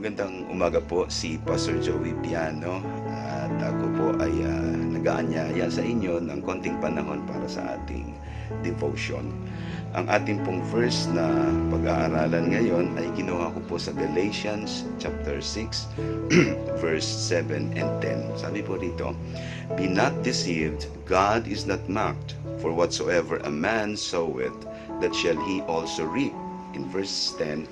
Magandang umaga po, si Pastor Joey Piano at ako po ay nag-aanyaya sa inyo ng konting panahon para sa ating devotion. Ang ating pong verse na pag-aaralan ngayon ay kinuha ko po sa Galatians chapter 6 verse 7 and 10. Sabi po dito, "Be not deceived, God is not mocked, for whatsoever a man soweth, that shall he also reap." In verse 10,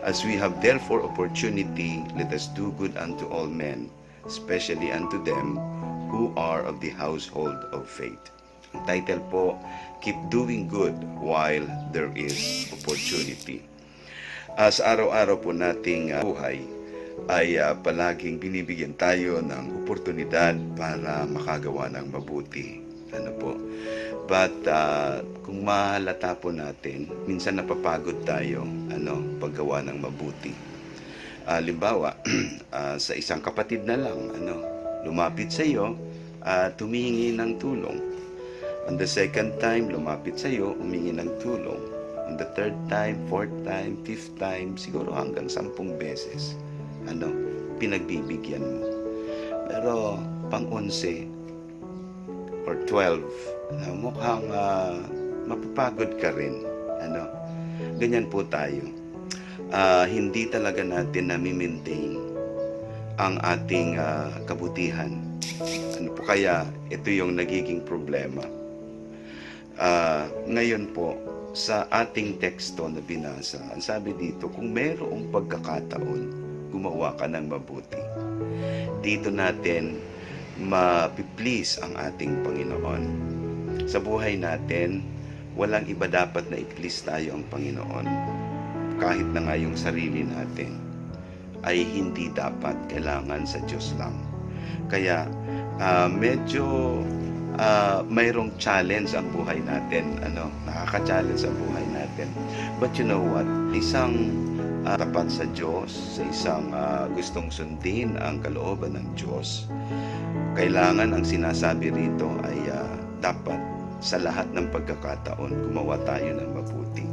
"As we have therefore opportunity, let us do good unto all men, especially unto them who are of the household of faith." Ang title po, "Keep doing good while there is opportunity." Sa araw-araw po nating buhay ay palaging binibigyan tayo ng oportunidad para makagawa ng mabuti. But kung mahalata po natin, minsan napapagod tayo paggawa ng mabuti. Halimbawa, sa isang kapatid na lang, lumapit sa iyo at humingi ng tulong. On the second time, lumapit sa iyo, humingi ng tulong. On the third time, fourth time, fifth time, siguro hanggang 10 beses, pinagbibigyan mo. Pero pang-11 or 12, mukhang mapapagod ka rin. Ganyan po tayo. Hindi talaga natin na-maintain ang ating kabutihan. Kaya ito yung nagiging problema. Ngayon po, sa ating teksto na binasa, ang sabi dito, kung mayroong pagkakataon, gumawa ka ng mabuti. Dito natin mapiplease ang ating Panginoon. Sa buhay natin, walang iba dapat na i-please tayo ang Panginoon. Kahit na nga yung sarili natin ay hindi dapat, kailangan sa Diyos lang. Kaya medyo mayroong challenge ang buhay natin, nakaka-challenge ang buhay natin. But you know what? Isang tapat sa Diyos, sa isang gustong sundin ang kalooban ng Diyos, kailangan ang sinasabi rito ay dapat sa lahat ng pagkakataon gumawa tayo ng mabuti.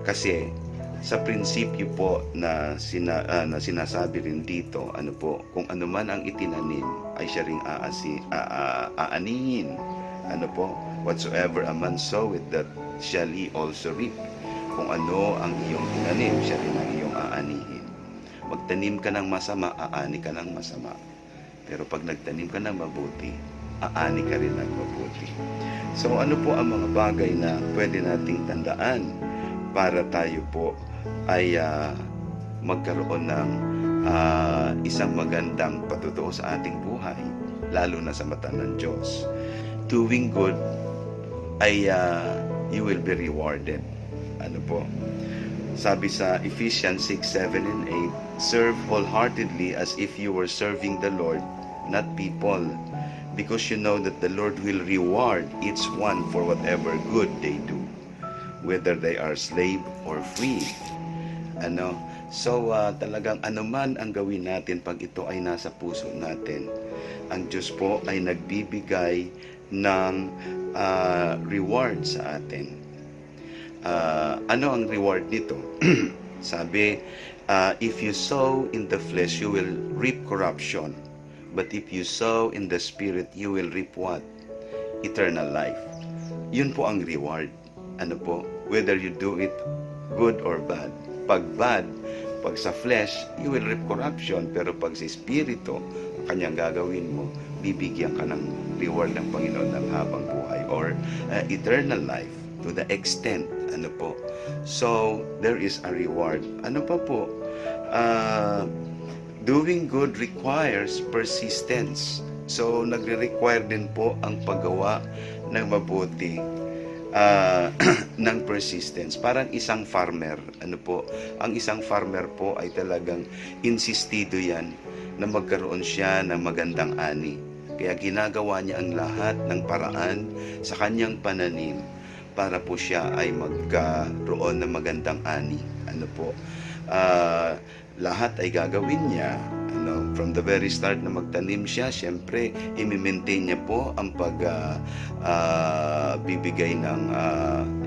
Kasi sa prinsipyo po na sinasabi rin dito, kung ano man ang itinanim ay siya ring aanihin. Whatsoever a man soweth, that shall he also reap. Kung ano ang iyong tinanim, siya rin ang iyong aanihin. Magtanim ka ng masama, aani ka ng masama. Pero pag nagtanim ka ng mabuti, aani ka rin ng mabuti. So ano po ang mga bagay na pwede nating tandaan para tayo po ay magkaroon ng isang magandang patutuo sa ating buhay, lalo na sa mata ng Diyos. Doing good ay you will be rewarded. Sabi sa Ephesians 6, 7 and 8, "Serve wholeheartedly as if you were serving the Lord, not people, because you know that the Lord will reward each one for whatever good they do, whether they are slave or free." So talagang anuman ang gawin natin pag ito ay nasa puso natin, ang Diyos po ay nagbibigay ng reward sa atin. Ano ang reward nito? Sabi, if you sow in the flesh, you will reap corruption. But if you sow in the Spirit, you will reap what? Eternal life. Yun po ang reward. Whether you do it good or bad. Pag bad, pag sa flesh, you will reap corruption. Pero pag sa Espiritu, ang kanyang gagawin mo, bibigyan ka ng reward ng Panginoon ng habang buhay or eternal life to the extent. So, there is a reward. Doing good requires persistence. So, nagre-require din po ang paggawa ng mabuti ng persistence. Parang isang farmer. Ang isang farmer po ay talagang insistido yan na magkaroon siya ng magandang ani. Kaya ginagawa niya ang lahat ng paraan sa kanyang pananim para po siya ay magkaroon ng magandang ani. ah, lahat ay gagawin niya. From the very start na magtanim siya, syempre, i-maintain niya po ang bibigay ng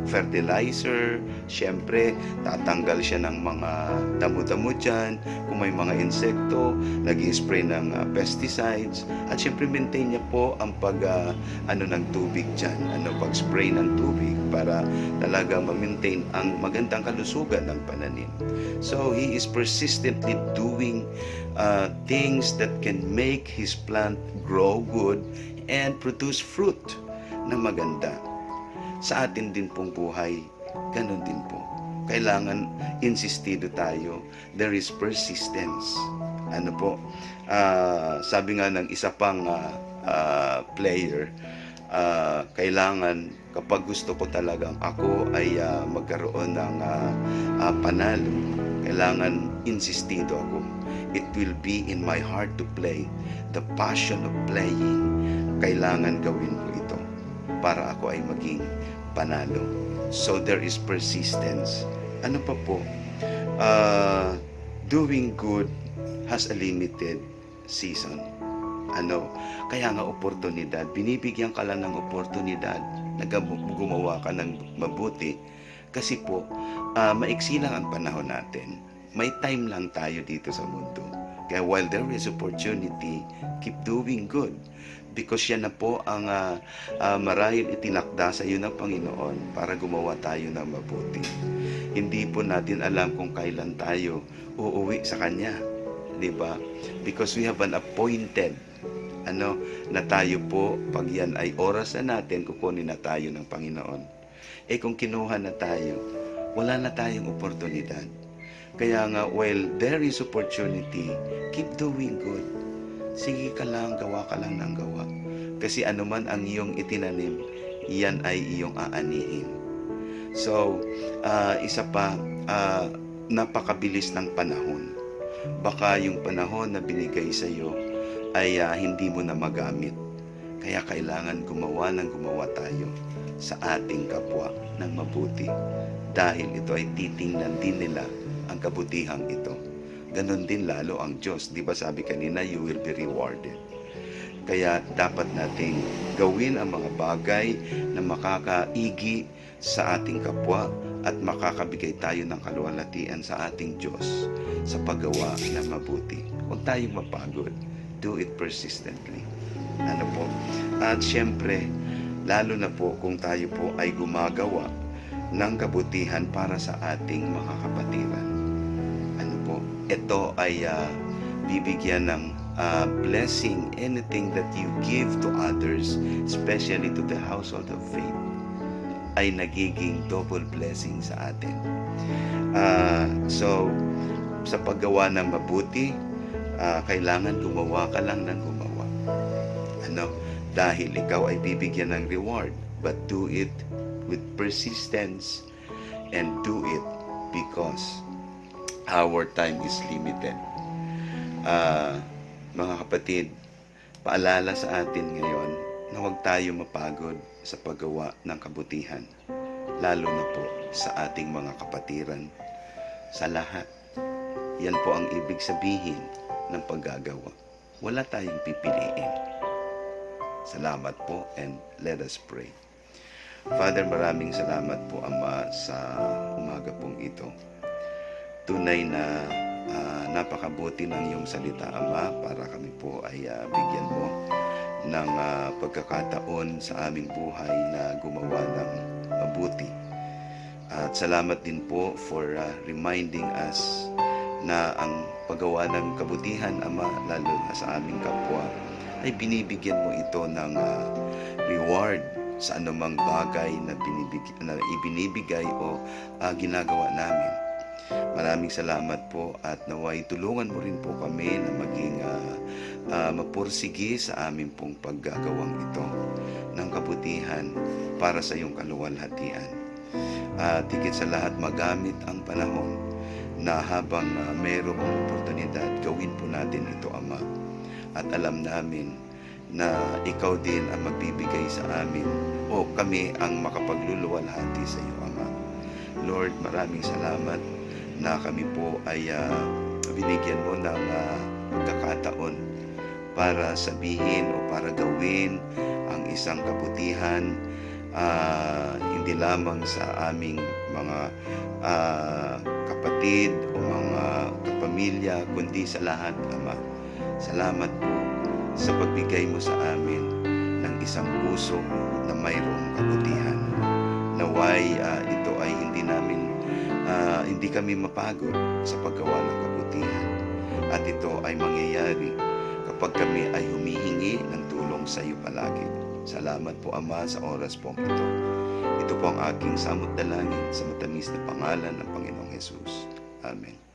fertilizer. Syempre, tatanggal siya ng mga damo-damo dyan. Kung may mga insekto, nag-spray ng pesticides. At syempre, maintain niya po ang ng tubig dyan. Pag-spray ng tubig para talaga ma-maintain ang magandang kalusugan ng pananim. So, he is persistently doing things that can make his plant grow good and produce fruit na maganda. Sa atin din pong buhay, ganun din po. Kailangan insistido tayo. There is persistence. Sabi nga ng isa pang player, kailangan kapag gusto ko talagang ako ay magkaroon ng panalo, kailangan insistido ako. It will be in my heart to play. The passion of playing, kailangan gawin ko ito para ako ay maging panalo. So there is persistence. Ano pa po? Doing good has a limited season. Kaya nga oportunidad, binibigyan ka lang ng oportunidad na gumawa ka ng mabuti kasi po maiksi lang ang panahon natin. May time lang tayo dito sa mundo. Kaya while there is opportunity, keep doing good. Because yan na po ang marahil itinakda sa iyo ng Panginoon para gumawa tayo ng mabuti. Hindi po natin alam kung kailan tayo uuwi sa Kanya. Diba? Because we have an appointed na tayo po, pag yan ay oras na natin, kukunin na tayo ng Panginoon. Kung kinuha na tayo, wala na tayong oportunidad. Kaya nga, while there is opportunity, keep doing good. Sige ka lang, gawa ka lang ng gawa. Kasi anuman ang iyong itinanim, yan ay iyong aanihin. So, isa pa, napakabilis ng panahon. Baka yung panahon na binigay sa iyo ay hindi mo na magamit. Kaya kailangan gumawa tayo sa ating kapwa ng mabuti. Dahil ito ay titingnan din nila ang kabutihang ito. Ganon din lalo ang Diyos. Di ba sabi kanina, you will be rewarded. Kaya dapat nating gawin ang mga bagay na makakaigi sa ating kapwa at makakabigay tayo ng kaluwalhatian sa ating Diyos sa paggawa ng mabuti. Huwag tayong mapagod. Do it persistently. At syempre, lalo na po kung tayo po ay gumagawa ng kabutihan para sa ating mga kapatiran. Ito ay bibigyan ng blessing. Anything that you give to others, especially to the household of faith, ay nagiging double blessing sa atin. So, sa paggawa ng mabuti, kailangan gumawa ka lang ng gumawa. Dahil ikaw ay bibigyan ng reward, but do it with persistence and do it because our time is limited. Mga kapatid, paalala sa atin ngayon na huwag tayo mapagod sa paggawa ng kabutihan, lalo na po sa ating mga kapatiran, sa lahat. Yan po ang ibig sabihin ng paggagawa. Wala tayong pipiliin. Salamat po, and let us pray. Father, maraming salamat po, Ama, sa umaga pong ito. Tunay na napakabuti ng iyong salita, Ama, para kami po ay bigyan mo ng pagkakataon sa aming buhay na gumawa ng mabuti. At salamat din po for reminding us na ang paggawa ng kabutihan, Ama, lalo na sa aming kapwa, ay binibigyan mo ito ng reward sa anumang bagay na ibinibigay o ginagawa namin. Maraming salamat po at naway tulungan mo rin po kami na maging mapursige sa aming pong paggagawang ito ng kabutihan para sa iyong kaluwalhatian. At higit sa lahat, magamit ang panahon na habang mayroong oportunidad, gawin po natin ito, Ama. At alam namin na ikaw din ang magbibigay sa amin o kami ang makapagluluwalhati sa iyo, Ama. Lord, maraming salamat na kami po ay binigyan mo ng pagkakataon para sabihin o para gawin ang isang kabutihan, hindi lamang sa aming mga kapatid o mga kapamilya, kundi sa lahat, Ama. Salamat po sa pagbigay mo sa amin ng isang puso na mayroong kabutihan. Naway ito ay hindi kami mapagod sa paggawa ng kabutihan. At ito ay mangyayari kapag kami ay humihingi ng tulong sa iyo palagi. Salamat po, Ama, sa oras pong ito. Ito po ang aking samot dalangin sa matamis na pangalan ng Panginoong Hesus. Amen.